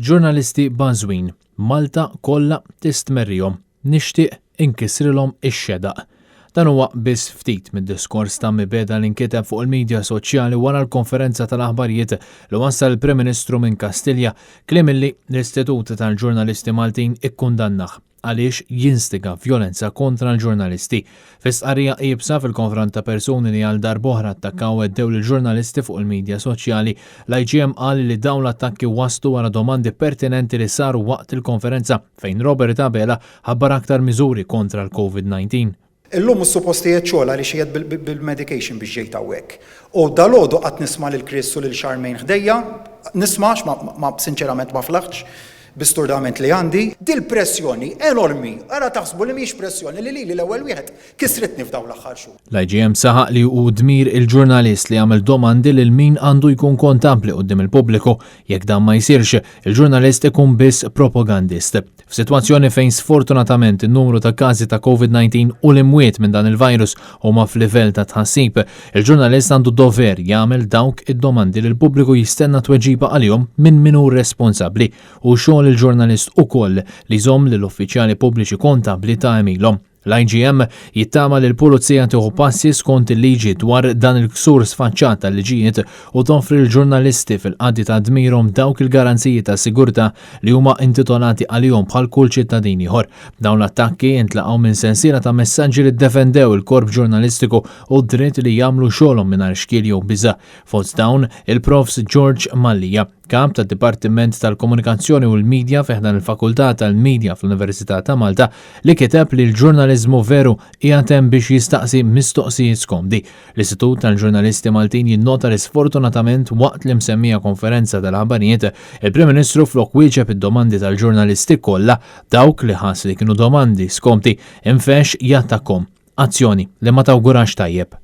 Ġurnalisti bażwin, Malta kollha tistmerrihom, nixtieq inkisrilhom ix-xedaq. Dan huwa biss ftit mid-diskors ta' mibeda li nkiteb fuq il-medja soċjali wara l-konferenza tal-aħbarijiet li wassal il-Prim Ministru minn Kastilja kliem illi l-Istitut tal-Ġurnalisti Maltin ikkundannah għaliex jinstiga vjolenza kontra l-ġurnalisti. Fis-qarrija qiebsa fil-konfront ta' persuni li għal darb'oħra attakkaw eddew lill-ġurnalisti fuq il-medja soċjali, l-IGM qal li dawn l-attakki waslu wara domandi pertinenti li saru waqt il-konferenza fejn Robert Abela ħabbar aktar miżuri kontra l-COVID-19. Illum s-suppostijiet xogħol għaliex qiegħed bil-medication biex ġejt hawnhekk. U dalgħodu qatt nisma' lil Chris u lil Charmaine ħdejja, nismax ma sinċerament ma flaħtx bisturdament li għandi, dil-pressjoni enormi, ara taħsbu li mhix pressjoni li l-ewwel wieħed kisritni f'dawn l-aħħar xhur. L-IGM saħaq li hu dmir il-ġurnalist li għamel domandi lil min għandu jkun kontabbli quddiem il-pubbliku, jekk dan ma jsirx, il-ġurnalist ikun biss propagandist. F'sitwazzjoni fejn sfortunatament in-numru ta' każi ta' COVID-19 u l-imwiet minn dan il-virus huma f'livell ta' tħassib, il-ġurnalist għandu dover jagħmel dawk id-domandi li l-pubbliku jistenna tweġiba għalihom minn min hu responsabbli u xogħol il-ġurnalist ukoll li jżomm lill-uffiċjali pubbliċi kontabbli ta' għamilhom. L-IGM jittama li l-pulizija tieħu passi skont il-liġi dwar dan il-ksur sfaċċat tal-liġijiet u toffri l-ġurnalisti fil-qaddi ta' dmirhom dawk il-garanziji ta' sigurtà li huma intitolati għalihom bħal kull ċittadin ieħor. Dawn l-attakki intlaqgħu minn sensiela ta' messaġġi li ddefendew il-korp ġurnalistiku u dritt li jagħmlu xogħolhom mingħajr xkiel jew biża'. Fost dawn il-Profs George Mallija, kap tad-Dipartiment tal-Komunikazzjoni u l-Midja fiħdan il-Fakultà tal-Midja fl-Università ta' Malta li kiteb li l-ġurnaliżmu veru qiegħed hemm biex jistaqsi mistoqsijiet skomdi. L-Istitut tal-Ġurnalisti Maltin jinnota li sfortunatament waqt li msemmija konferenza tal-aħbarijiet il-Prim Ministru flok wieġeb id-domandi tal-ġurnalisti kollha dawk li ħass li kienu domandi skomdi infex jattakkom. Azzjoni li ma tawgurax tajjeb.